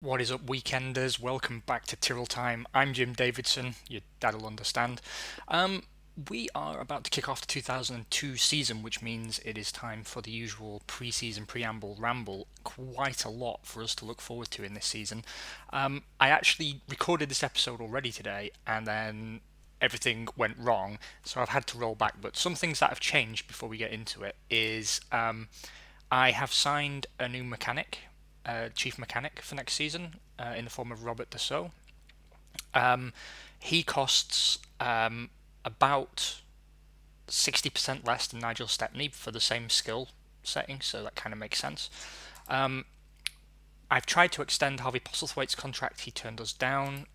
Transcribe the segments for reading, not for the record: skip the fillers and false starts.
What is up, weekenders? Welcome back to Tyrrell Time. I'm Jim Davidson. Your dad'll understand. We are about to kick off the 2002 season, which means it is time for the usual pre-season preamble ramble. Quite a lot for us to look forward to in this season. I actually recorded this episode already today, and then everything went wrong, so I've had to roll back. But some things that have changed before we get into it is I have signed a new mechanic, chief mechanic for next season, in the form of Robert Dassault. He costs about 60% less than Nigel Stepney for the same skill setting, so that kind of makes sense. I've tried to extend Harvey Postlethwaite's contract. He turned us down.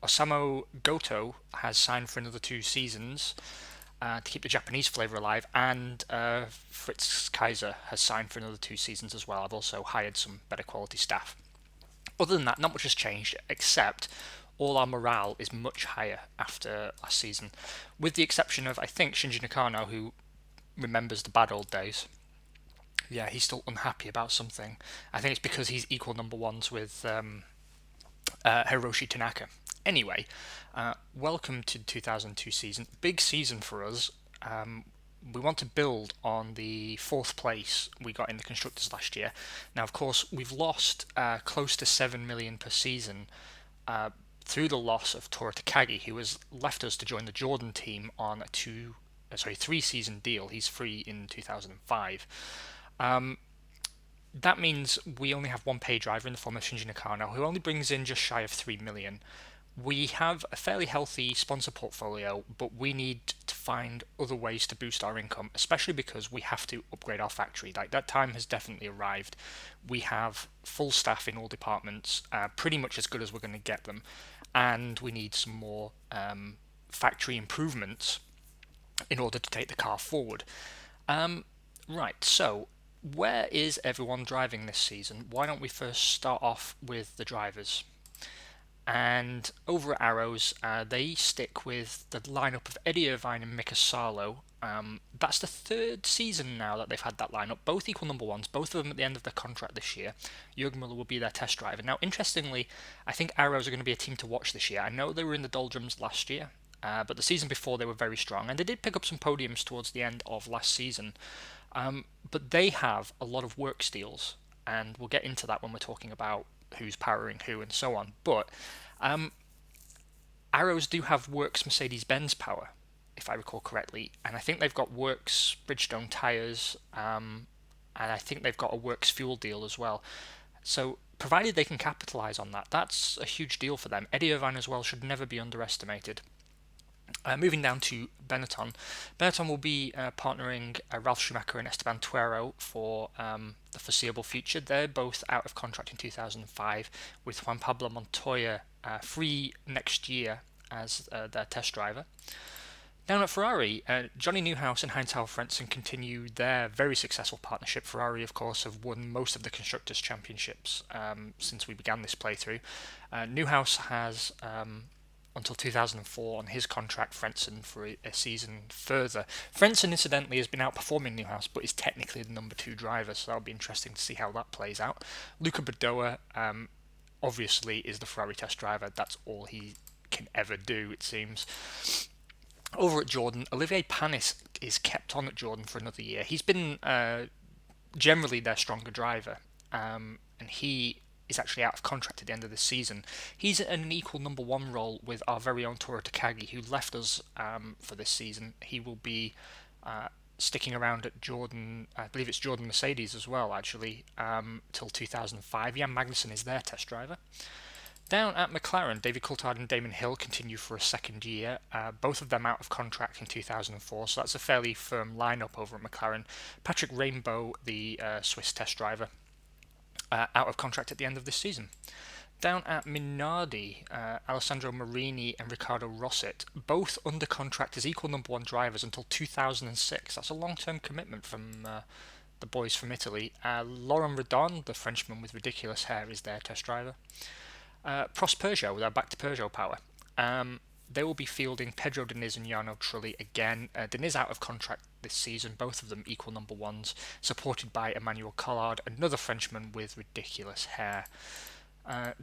Osamu Goto has signed for another 2 seasons to keep the Japanese flavour alive, and Fritz Kaiser has signed for another 2 seasons as well. I've also hired some better quality staff. Other than that, not much has changed, except all our morale is much higher after last season, with the exception of, I think, Shinji Nakano, who remembers the bad old days. Yeah, he's still unhappy about something. I think it's because he's equal number ones with Hiroshi Tanaka. Anyway, welcome to the 2002 season. Big season for us. We want to build on the 4th place we got in the constructors last year. Now, of course, we've lost close to 7 million per season through the loss of Tora Takagi, who has left us to join the Jordan team on a 3-season deal. He's free in 2005. That means we only have one pay driver in the form of Shinji Nakano, who only brings in just shy of 3 million. We have a fairly healthy sponsor portfolio, but we need to find other ways to boost our income, especially because we have to upgrade our factory. Like, that time has definitely arrived. We have full staff in all departments, pretty much as good as we're going to get them, and we need some more factory improvements in order to take the car forward. Right, so where is everyone driving this season? Why don't we first start off with the drivers? And over at Arrows, they stick with the lineup of Eddie Irvine and Mika Salo. That's the 3rd season now that they've had that lineup, both equal number ones, both of them at the end of their contract this year. Jürgen Muller will be their test driver. Now, interestingly, I think Arrows are going to be a team to watch this year. I know they were in the doldrums last year, but the season before they were very strong, and they did pick up some podiums towards the end of last season. But they have a lot of work steals, and we'll get into that when we're talking about who's powering who and so on. But Arrows do have Works Mercedes-Benz power, if I recall correctly, and I think they've got Works Bridgestone tyres, and I think they've got a Works fuel deal as well. So, provided they can capitalise on that, that's a huge deal for them. Eddie Irvine as well should never be underestimated. Moving down to Benetton. Benetton will be partnering Ralf Schumacher and Esteban Tuero for the foreseeable future. They're both out of contract in 2005, with Juan Pablo Montoya free next year as their test driver. Down at Ferrari, Johnny Newhouse and Heinz-Harald Frentzen continue their very successful partnership. Ferrari, of course, have won most of the Constructors' Championships since we began this playthrough. Newhouse has until 2004 on his contract, Frentzen for a season further. Frentzen, incidentally, has been outperforming Newhouse, but is technically the number 2 driver, so that'll be interesting to see how that plays out. Luca Badoa, obviously, is the Ferrari test driver. That's all he can ever do, it seems. Over at Jordan, Olivier Panis is kept on at Jordan for another year. He's been generally their stronger driver, and he is actually out of contract at the end of this season. He's in an equal number 1 role with our very own Toru Takagi, who left us for this season. He will be sticking around at Jordan, I believe it's Jordan Mercedes as well, actually, till 2005. Jan Magnussen is their test driver. Down at McLaren, David Coulthard and Damon Hill continue for a 2nd year, both of them out of contract in 2004, so that's a fairly firm lineup over at McLaren. Patrick Rainbow, the Swiss test driver, out of contract at the end of this season. Down at Minardi, Alessandro Marini and Riccardo Rosset, both under contract as equal number 1 drivers until 2006. That's a long-term commitment from the boys from Italy. Laurent Redon, the Frenchman with ridiculous hair, is their test driver. Prost Peugeot, they're back to Peugeot power. they will be fielding Pedro Diniz and Jarno Trulli again. Diniz out of contract this season, both of them equal number ones, supported by Emmanuel Collard, another Frenchman with ridiculous hair.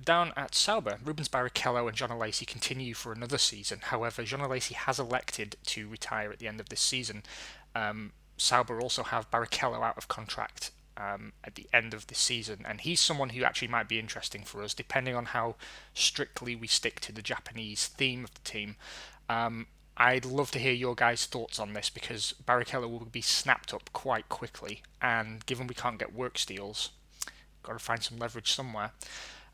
Down at Sauber, Rubens Barrichello and John Alesi continue for another season. However, John Alesi has elected to retire at the end of this season. Sauber also have Barrichello out of contract at the end of this season, and he's someone who actually might be interesting for us, depending on how strictly we stick to the Japanese theme of the team. I'd love to hear your guys' thoughts on this, because Barrichello will be snapped up quite quickly, and given we can't get work steals, got to find some leverage somewhere.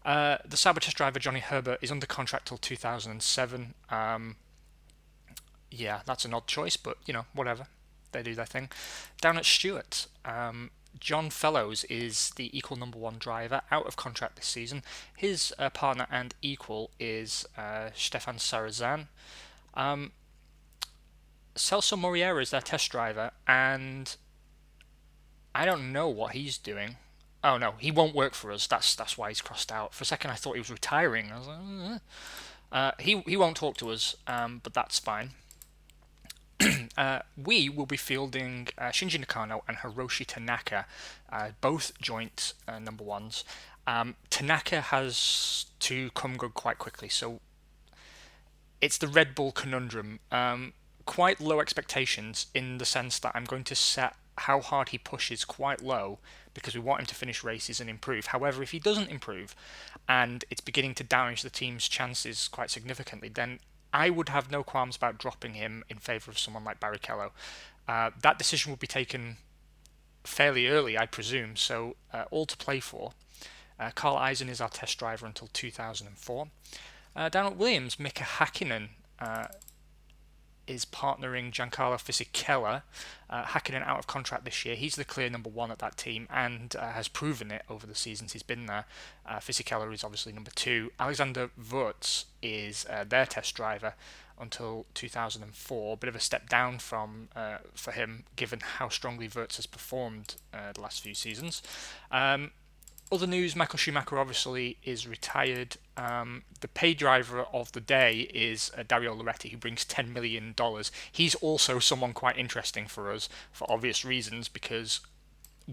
The Sauber test driver Johnny Herbert is under contract till 2007. Yeah, that's an odd choice, but whatever. They do their thing. Down at Stewart, John Fellows is the equal number one driver, out of contract this season. His partner and equal is Stefan Sarazan. Celso Moriera is their test driver, and I don't know what he's doing. Oh no, he won't work for us. That's why he's crossed out. For a second, I thought he was retiring. I was like, he won't talk to us, but that's fine. We will be fielding Shinji Nakano and Hiroshi Tanaka, both joint number ones. Tanaka has to come good quite quickly, so it's the Red Bull conundrum. Quite low expectations, in the sense that I'm going to set how hard he pushes quite low, because we want him to finish races and improve. However, if he doesn't improve and it's beginning to damage the team's chances quite significantly, then I would have no qualms about dropping him in favour of someone like Barrichello. That decision will be taken fairly early, I presume, so all to play for. Carl Eisen is our test driver until 2004. Down at Williams, Mika Hakkinen is partnering Giancarlo Fisichella. Hakkinen out of contract this year. He's the clear number one at that team, and has proven it over the seasons he's been there. Fisichella is obviously number two. Alexander Wurz is their test driver until 2004. Bit of a step down for him, given how strongly Wurz has performed the last few seasons. Other news, Michael Schumacher obviously is retired. The pay driver of the day is Dario Loretti, who brings $10 million. He's also someone quite interesting for us, for obvious reasons, because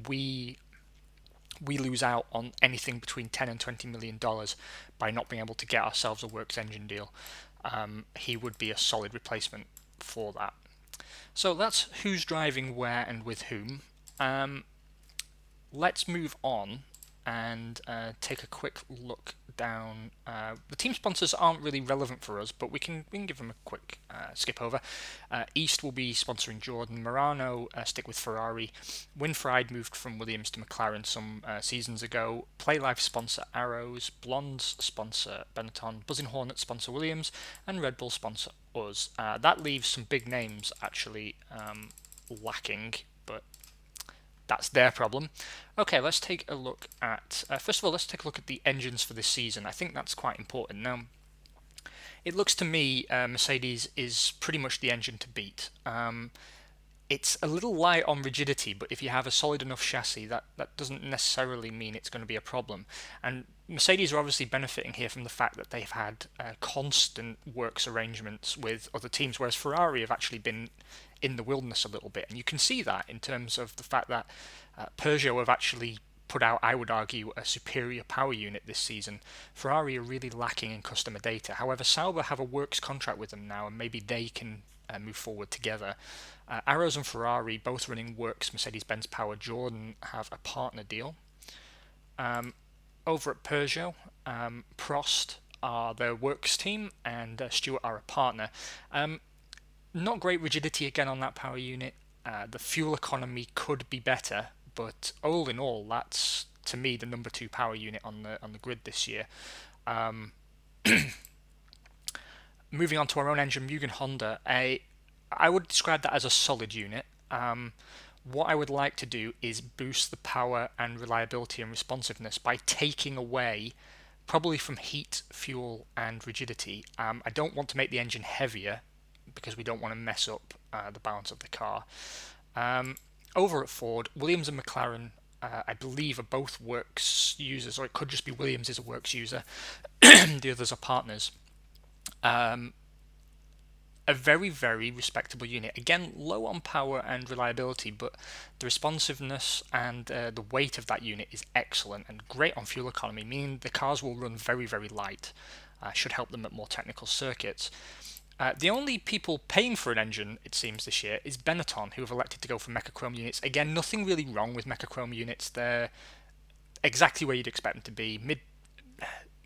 we lose out on anything between $10 and $20 million by not being able to get ourselves a works engine deal. He would be a solid replacement for that. So that's who's driving where and with whom. Let's move on and take a quick look down. The team sponsors aren't really relevant for us, but we can give them a quick skip over. East will be sponsoring Jordan. Murano stick with Ferrari. Winfried moved from Williams to McLaren some seasons ago. Playlife sponsor Arrows. Blondes sponsor Benetton. Buzzing Hornet sponsor Williams. And Red Bull sponsor us. That leaves some big names actually lacking, but that's their problem. Okay, let's take a look at... first of all, let's take a look at the engines for this season. I think that's quite important. Now, it looks to me Mercedes is pretty much the engine to beat. It's a little light on rigidity, but if you have a solid enough chassis, that doesn't necessarily mean it's going to be a problem. And Mercedes are obviously benefiting here from the fact that they've had constant works arrangements with other teams, whereas Ferrari have actually been in the wilderness a little bit. And you can see that in terms of the fact that Peugeot have actually put out, I would argue, a superior power unit this season. Ferrari are really lacking in customer data. However, Sauber have a works contract with them now, and maybe they can move forward together. Arrows and Ferrari, both running works Mercedes-Benz power. Jordan have a partner deal. Over at Peugeot, Prost are their works team, and Stewart are a partner. Not great rigidity again on that power unit. The fuel economy could be better, but all in all, that's to me the number 2 power unit on the grid this year. Moving on to our own engine, Mugen Honda, I would describe that as a solid unit. What I would like to do is boost the power and reliability and responsiveness by taking away, probably from heat, fuel, and rigidity. I don't want to make the engine heavier because we don't want to mess up the balance of the car. Over at Ford, Williams and McLaren, I believe, are both works users, or it could just be Williams is a works user. The others are partners. a very, very respectable unit. Again, low on power and reliability, but the responsiveness and the weight of that unit is excellent and great on fuel economy, meaning the cars will run very, very light. Should help them at more technical circuits. The only people paying for an engine, it seems, this year is Benetton, who have elected to go for Mechachrome units. Again, nothing really wrong with Mechachrome units. They're exactly where you'd expect them to be,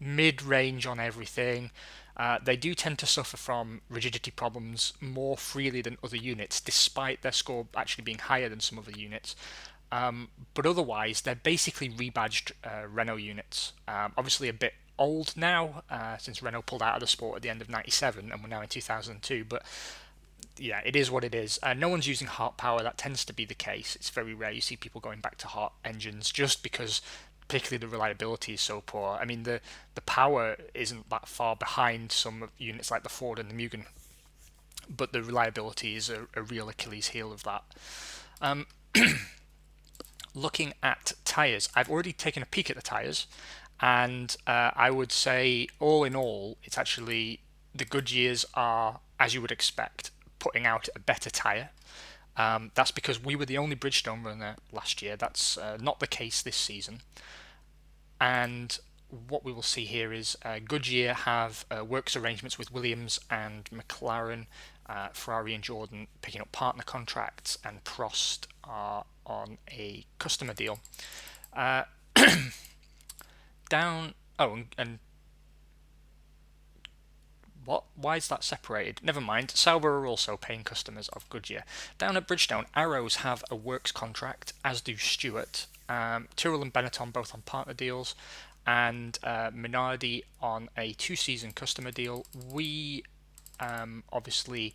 mid-range on everything. They do tend to suffer from rigidity problems more freely than other units, despite their score actually being higher than some other units. But otherwise, they're basically rebadged Renault units. Obviously a bit old now, since Renault pulled out of the sport at the end of '97, and we're now in 2002, but yeah, it is what it is. No one's using heart power. That tends to be the case. It's very rare you see people going back to heart engines just because particularly the reliability is so poor. I mean, the power isn't that far behind some units like the Ford and the Mugen, but the reliability is a real Achilles heel of that. Looking at tyres, I've already taken a peek at the tyres, and I would say all in all, it's actually the Goodyears are, as you would expect, putting out a better tyre. That's because we were the only Bridgestone runner last year. That's not the case this season. And what we will see here is Goodyear have works arrangements with Williams and McLaren, Ferrari and Jordan picking up partner contracts, and Prost are on a customer deal. And what? Why is that separated? Never mind. Sauber are also paying customers of Goodyear. Down at Bridgestone, Arrows have a works contract, as do Stewart. Tyrrell and Benetton both on partner deals, and Minardi on a 2-season customer deal. We obviously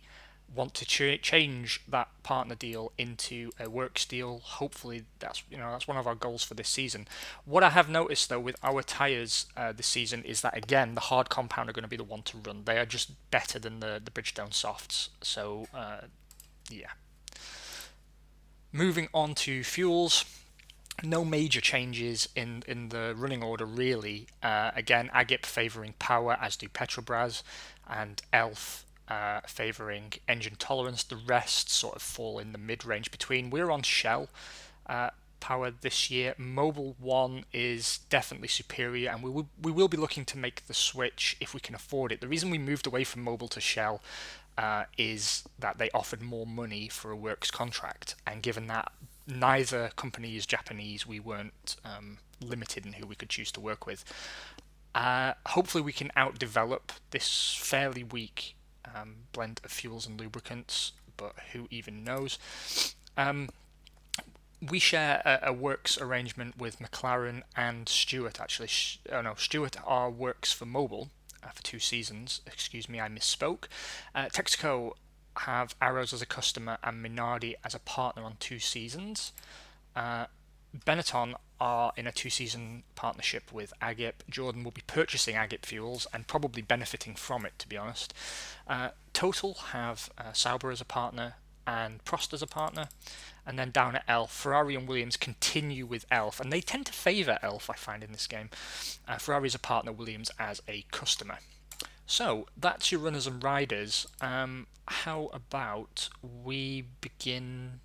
want to change that partner deal into a works deal. Hopefully, that's one of our goals for this season. What I have noticed though with our tyres this season is that again the hard compound are going to be the one to run. They are just better than the Bridgestone softs. So yeah. Moving on to fuels. No major changes in the running order really. Again, Agip favouring power, as do Petrobras, and Elf favouring engine tolerance. The rest sort of fall in the mid-range between. We're on Shell power this year. Mobil 1 is definitely superior, and we will be looking to make the switch if we can afford it. The reason we moved away from Mobil to Shell is that they offered more money for a works contract, and given that neither company is Japanese, we weren't limited in who we could choose to work with. Hopefully we can outdevelop this fairly weak blend of fuels and lubricants, but who even knows. We share a works arrangement with McLaren and Stewart, actually. Stewart are works for Mobil for 2 seasons. Excuse me, I misspoke. Texaco have Arrows as a customer and Minardi as a partner on 2 seasons. Benetton are in a 2-season partnership with Agip. Jordan will be purchasing Agip fuels and probably benefiting from it, to be honest. Total have Sauber as a partner and Prost as a partner. And then down at Elf, Ferrari and Williams continue with Elf, and they tend to favour Elf, I find, in this game. Ferrari as a partner, Williams as a customer. So, that's your runners and riders. How about we begin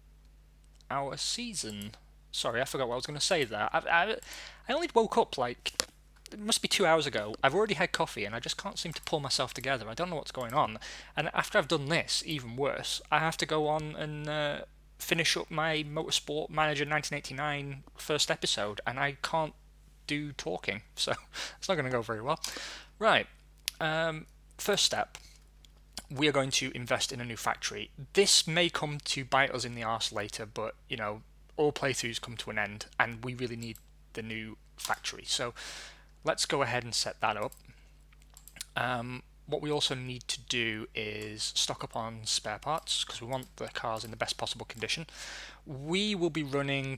our season? Sorry, I forgot what I was going to say there. I only woke up it must be 2 hours ago. I've already had coffee and I just can't seem to pull myself together. I don't know what's going on. And after I've done this, even worse, I have to go on and finish up my Motorsport Manager 1989 first episode, and I can't do talking, so it's not going to go very well. Right. First step, we are going to invest in a new factory. This may come to bite us in the arse later, but all playthroughs come to an end, and we really need the new factory. So let's go ahead and set that up. What we also need to do is stock up on spare parts because we want the cars in the best possible condition. We will be running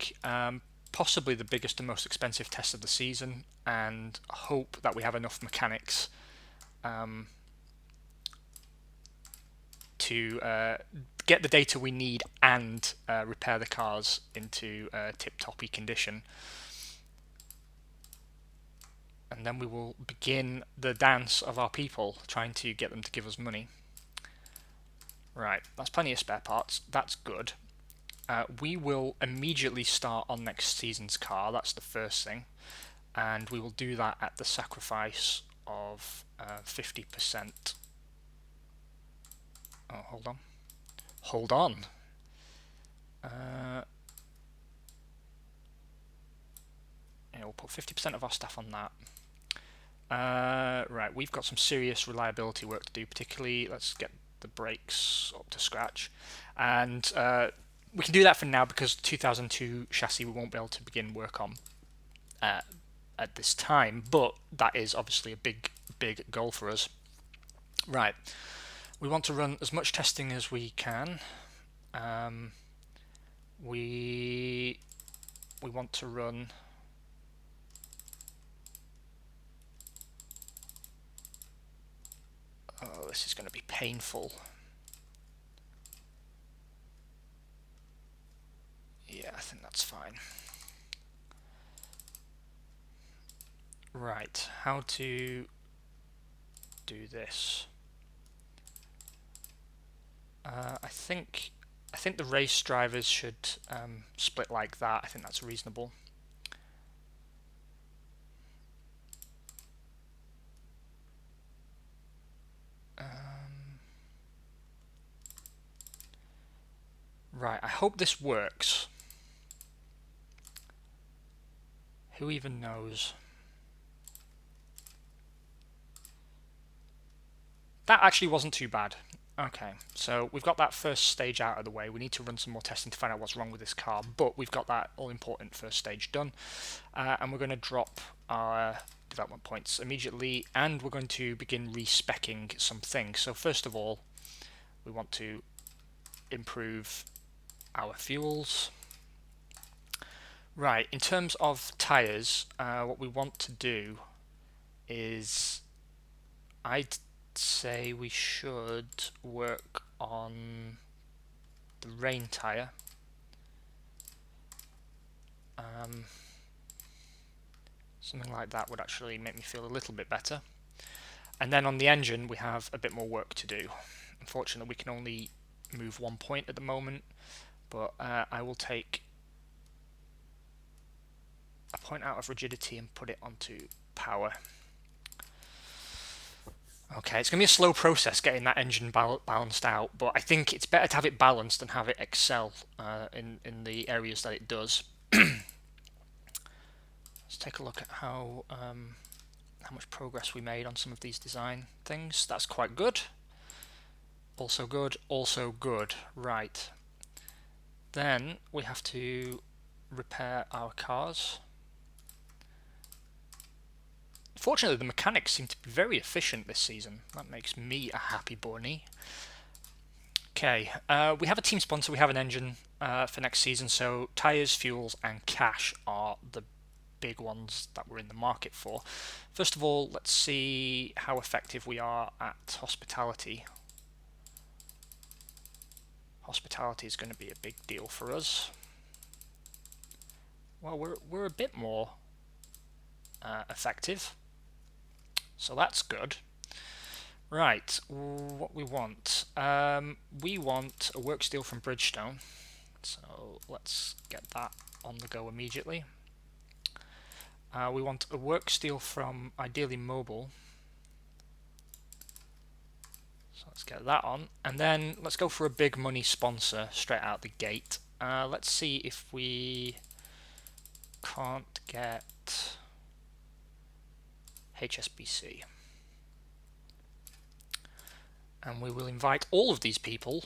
possibly the biggest and most expensive test of the season, and hope that we have enough mechanics to get the data we need and repair the cars into tip-toppy condition. And then we will begin the dance of our people, trying to get them to give us money. Right, that's plenty of spare parts. That's good. We will immediately start on next season's car. That's the first thing. And we will do that at the sacrifice of 50%. Oh, hold on. Hold on. Yeah, we'll put 50% of our staff on that. Right, we've got some serious reliability work to do, particularly let's get the brakes up to scratch. And we can do that for now because 2002 chassis we won't be able to begin work on at this time, but that is obviously a big goal for us. Right, we want to run as much testing as we can. We want to run oh, this is going to be painful. Yeah, I think that's fine. Right, how to do this? I think the race drivers should split like that. I think that's reasonable. Right, I hope this works. Who even knows? That actually wasn't too bad. Okay, so we've got that first stage out of the way. We need to run some more testing to find out what's wrong with this car, but we've got that all-important first stage done. And we're going to drop our development points immediately, and we're going to begin respecking some things. So first of all, we want to improve our fuels. Right, in terms of tyres, what we want to do is I'd say we should work on the rain tyre. Something like that would actually make me feel a little bit better. And then on the engine, we have a bit more work to do. Unfortunately, we can only move 1 point at the moment, but I will take a point out of rigidity and put it onto power. Okay, it's going to be a slow process getting that engine balanced out, but I think it's better to have it balanced than have it excel in the areas that it does. Let's take a look at how much progress we made on some of these design things. That's quite good. Also good, also good. Right. Then we have to repair our cars. Fortunately, the mechanics seem to be very efficient this season. That makes me a happy bunny. Okay, we have a team sponsor, we have an engine for next season, so tyres, fuels, and cash are the big ones that we're in the market for. First of all, let's see how effective we are at hospitality. Hospitality is going to be a big deal for us. Well, we're a bit more effective, so that's good. Right, what we want. We want a work steel from Bridgestone, so let's get that on the go immediately. We want a work steel from ideally Mobile, so let's get that on, and then let's go for a big money sponsor straight out the gate. Let's see if we can't get HSBC. And we will invite all of these people.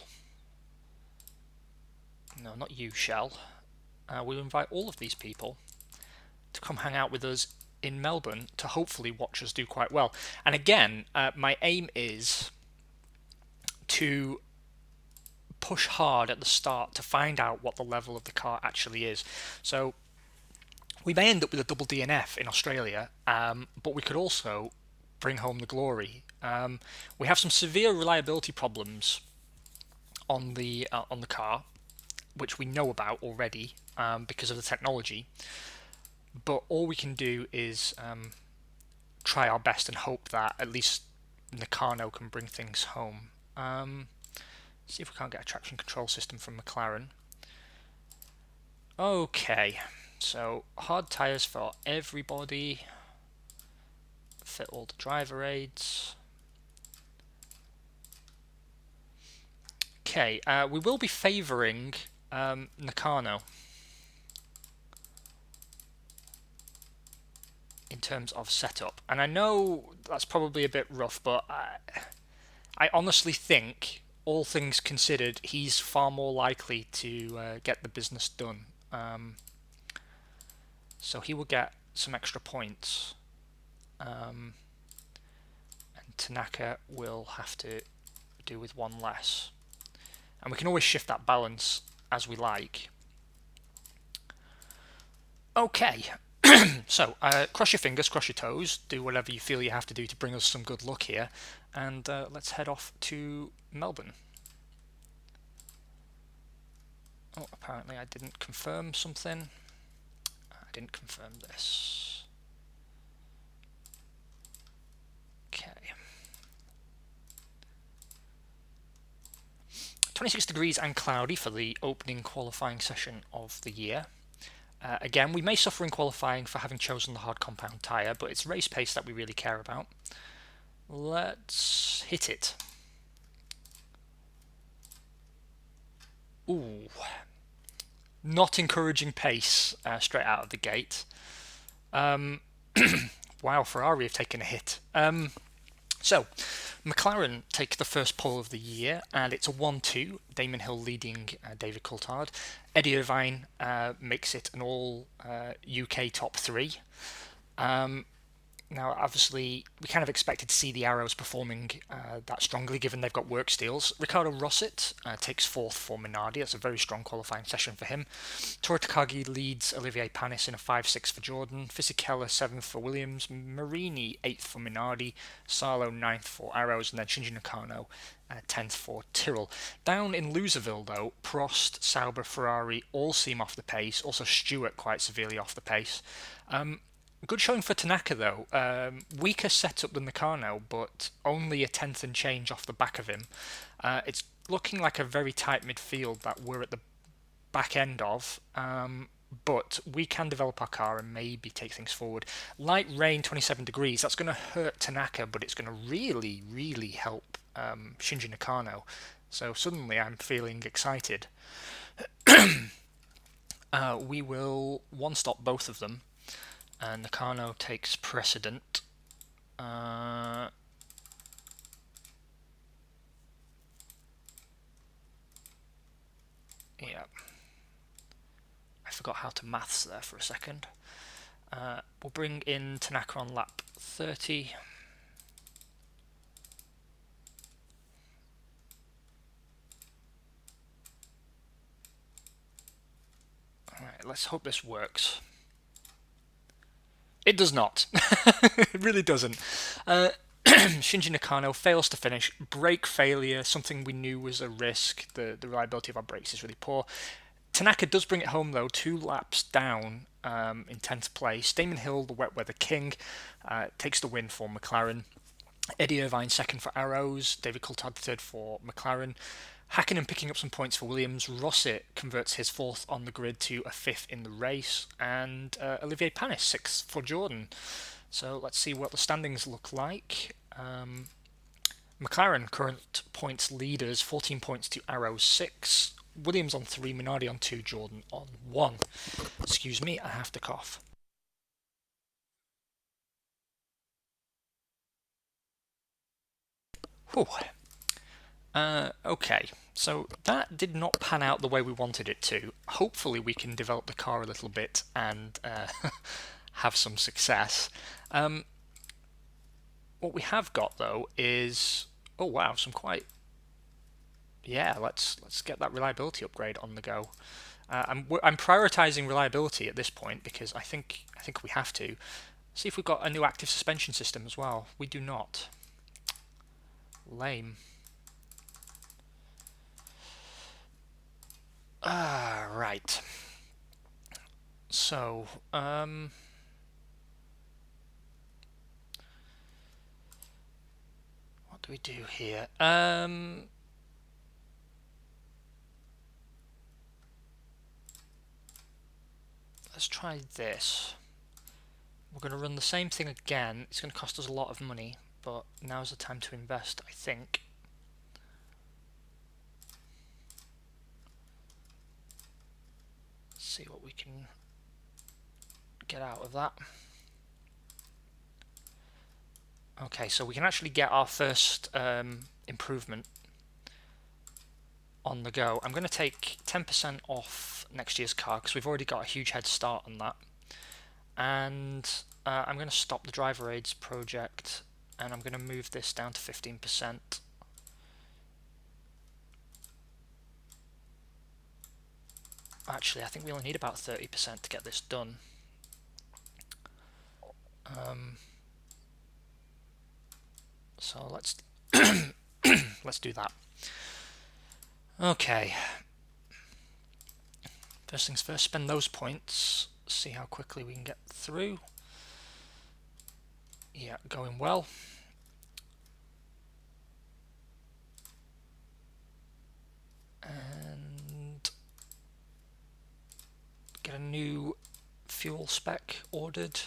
No, not you, Shell. We'll invite all of these people to come hang out with us in Melbourne to hopefully watch us do quite well. And again, my aim is to push hard at the start to find out what the level of the car actually is. So we may end up with a double DNF in Australia, but we could also bring home the glory. We have some severe reliability problems on the car, which we know about already because of the technology. But all we can do is try our best and hope that at least Nakano can bring things home. See if we can't get a traction control system from McLaren. Okay, so hard tyres for everybody. Fit all the driver aids. Okay, we will be favouring Nakano in terms of setup. And I know that's probably a bit rough, but I honestly think, all things considered, he's far more likely to get the business done. So he will get some extra points. And Tanaka will have to do with one less. And we can always shift that balance as we like. Okay, so cross your fingers, cross your toes, do whatever you feel you have to do to bring us some good luck here, and let's head off to Melbourne. Oh, apparently I didn't confirm something. I didn't confirm this. Okay. 26 degrees and cloudy for the opening qualifying session of the year. Again, we may suffer in qualifying for having chosen the hard compound tyre, but it's race pace that we really care about. Let's hit it. Ooh. Not encouraging pace straight out of the gate. Wow, Ferrari have taken a hit. So, McLaren take the first pole of the year, and it's a 1-2. Damon Hill leading David Coulthard. Eddie Irvine makes it an all UK top 3. Now, obviously, we kind of expected to see the Arrows performing that strongly, given they've got work steels. Ricardo Rosset takes 4th for Minardi. That's a very strong qualifying session for him. Toru Takagi leads Olivier Panis in a 5-6 for Jordan. Fisichella 7th for Williams. Marini 8th for Minardi. Sarlo 9th for Arrows. And then Shinji Nakano 10th for Tyrrell. Down in Loserville, though, Prost, Sauber, Ferrari all seem off the pace. Also, Stewart quite severely off the pace. Good showing for Tanaka, though. Weaker setup than Nakano, but only a 10th and change off the back of him. It's looking like a very tight midfield that we're at the back end of, but we can develop our car and maybe take things forward. Light rain, 27 degrees, that's going to hurt Tanaka, but it's going to really, really help Shinji Nakano. So suddenly I'm feeling excited. We will one-stop both of them. And Nakano takes precedent. Yeah. I forgot how to maths there for a second. We'll bring in Tanaka on lap 30. Alright, let's hope this works. It does not. It really doesn't. Shinji Nakano fails to finish. Brake failure, something we knew was a risk. The reliability of our brakes is really poor. Tanaka does bring it home, though, 2 laps down in 10th place. Damon Hill, the wet weather king, takes the win for McLaren. Eddie Irvine 2nd for Arrows. David Coulthard 3rd for McLaren. Hakkinen picking up some points for Williams. Rosset converts his 4th on the grid to a 5th in the race. And Olivier Panis 6th for Jordan. So let's see what the standings look like. McLaren, current points leaders, 14 points to Arrows 6. Williams on 3, Minardi on 2, Jordan on 1. Excuse me, I have to cough. Whew. Okay, so that did not pan out the way we wanted it to. Hopefully we can develop the car a little bit and have some success. What we have got, though, is... Oh, wow, some quite... Yeah, let's get that reliability upgrade on the go. I'm prioritising reliability at this point because I think we have to. See if we've got a new active suspension system as well. We do not. Lame. Right. So, what do we do here? let's try this. We're going to run the same thing again. It's going to cost us a lot of money, but now's the time to invest, I think. Let's see what we can get out of that. Okay, so we can actually get our first improvement on the go. I'm going to take 10% off next year's car because we've already got a huge head start on that. And I'm going to stop the driver aids project, and I'm going to move this down to 15%. Actually, I think we only need about 30% to get this done. So let's let's do that. Okay. First things first, spend those points. See how quickly we can get through. Yeah, going well. And get a new fuel spec ordered.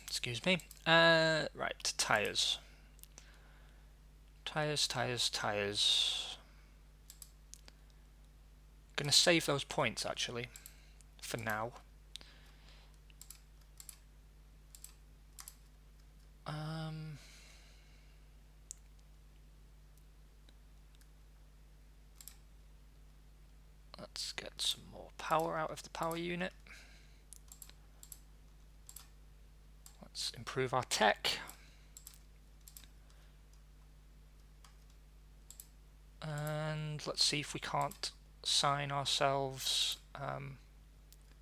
Excuse me. Right, tyres. Tyres. Gonna save those points actually, for now. Let's get some more power out of the power unit. Let's improve our tech. And let's see if we can't sign ourselves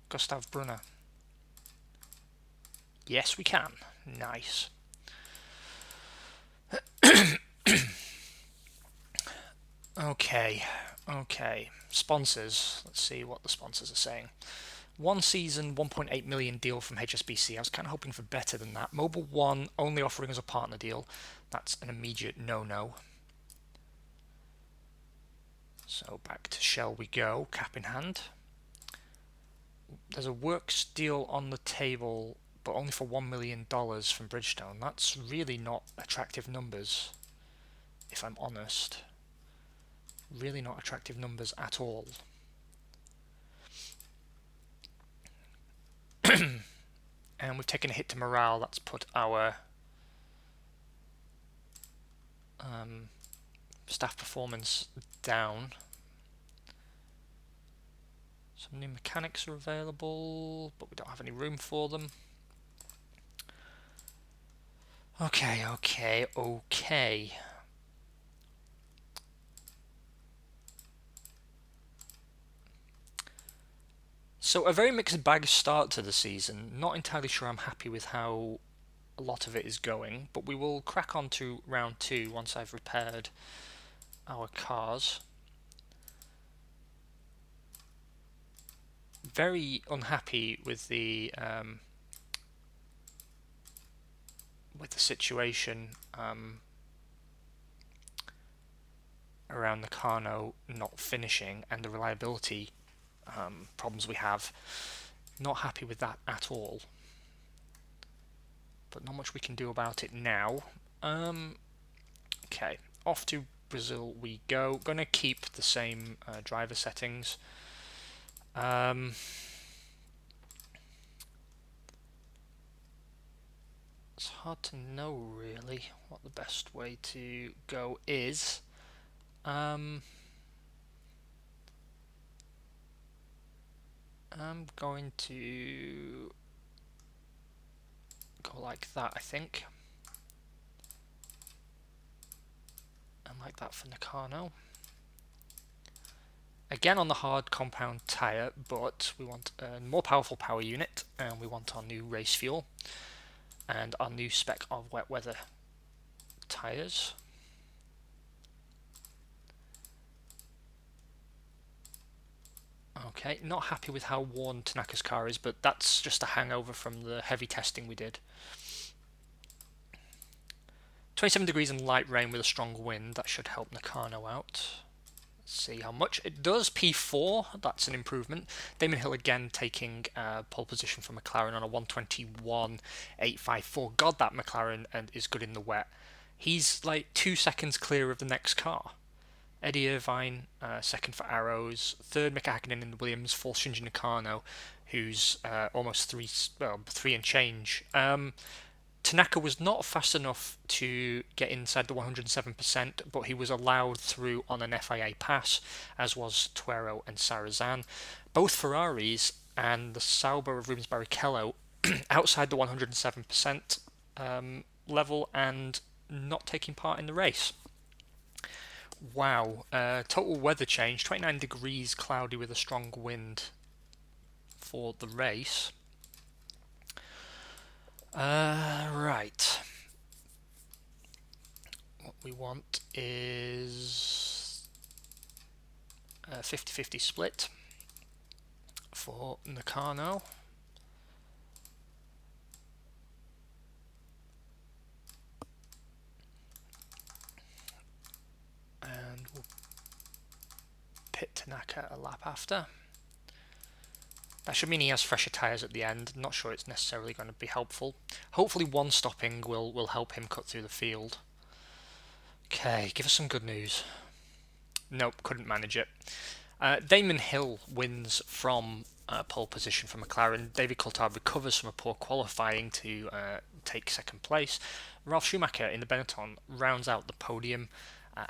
Gustav Brunner. Yes, we can. Nice. Okay. Sponsors. Let's see what the sponsors are saying. 1 season, 1.8 million deal from HSBC. I was kind of hoping for better than that. Mobil 1 only offering us a partner deal. That's an immediate no-no. So back to Shell we go, cap in hand. There's a works deal on the table, but only for $1 million from Bridgestone. That's really not attractive numbers, if I'm honest. Really not attractive numbers at all. And we've taken a hit to morale. That's put our staff performance down. Some new mechanics are available, but we don't have any room for them. Okay. So a very mixed bag start to the season. Not entirely sure I'm happy with how a lot of it is going, but we will crack on to round 2 once I've repaired our cars. Very unhappy with the situation around the Carno not finishing and the reliability problems we have. Not happy with that at all, but not much we can do about it now. Okay, off to Brazil we go. Gonna keep the same driver settings. It's hard to know really what the best way to go is. I'm going to go like that, I think. And like that for Nakano. Again on the hard compound tyre, but we want a more powerful power unit, and we want our new race fuel, and our new spec of wet weather tyres. Okay, not happy with how worn Tanaka's car is, but that's just a hangover from the heavy testing we did. 27 degrees and light rain with a strong wind, that should help Nakano out. See how much it does. P4, that's an improvement. Damon Hill again taking pole position for McLaren on a 121.854. God, that McLaren and is good in the wet. He's like 2 seconds clear of the next car. Eddie Irvine, second for Arrows. Third, Mika Hakkinen in the Williams. Fourth, Shinji Nakano, who's almost three and change. Tanaka was not fast enough to get inside the 107%, but he was allowed through on an FIA pass, as was Tuero and Sarazan. Both Ferraris and the Sauber of Rubens Barrichello outside the 107% level and not taking part in the race. Wow, total weather change, 29 degrees, cloudy with a strong wind for the race. Right. What we want is a 50-50 split for Nakano. And we'll pit Tanaka a lap after. That should mean he has fresher tyres at the end. Not sure it's necessarily going to be helpful. Hopefully one stopping will help him cut through the field. Okay, give us some good news. Nope, couldn't manage it. Damon Hill wins from pole position for McLaren. David Coulthard recovers from a poor qualifying to take second place. Ralf Schumacher in the Benetton rounds out the podium.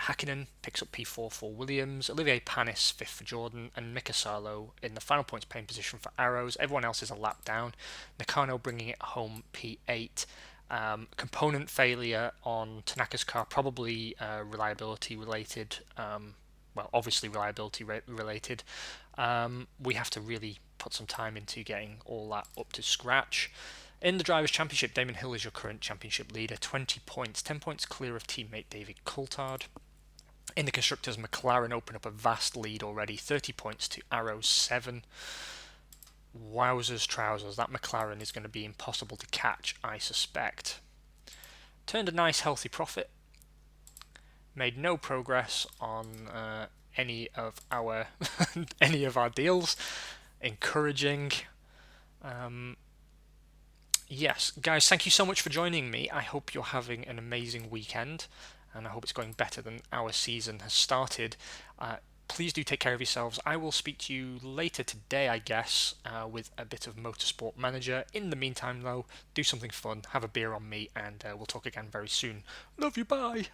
Hakkinen picks up P4 for Williams, Olivier Panis 5th for Jordan, and Mika Salo in the final points paying position for Arrows. Everyone else is a lap down. Nakano bringing it home P8. Component failure on Tanaka's car, probably reliability related. Obviously reliability related. We have to really put some time into getting all that up to scratch. In the Drivers' Championship, Damon Hill is your current championship leader, 20 points, 10 points clear of teammate David Coulthard. In the Constructors, McLaren open up a vast lead already, 30 points to Arrows 7. Wowzers trousers, that McLaren is going to be impossible to catch, I suspect. Turned a nice healthy profit. Made no progress on any of our deals. Encouraging. Yes, guys, thank you so much for joining me. I hope you're having an amazing weekend, and I hope it's going better than our season has started. Please do take care of yourselves. I will speak to you later today, I guess, with a bit of Motorsport Manager. In the meantime, though, do something fun, have a beer on me, and we'll talk again very soon. Love you, bye!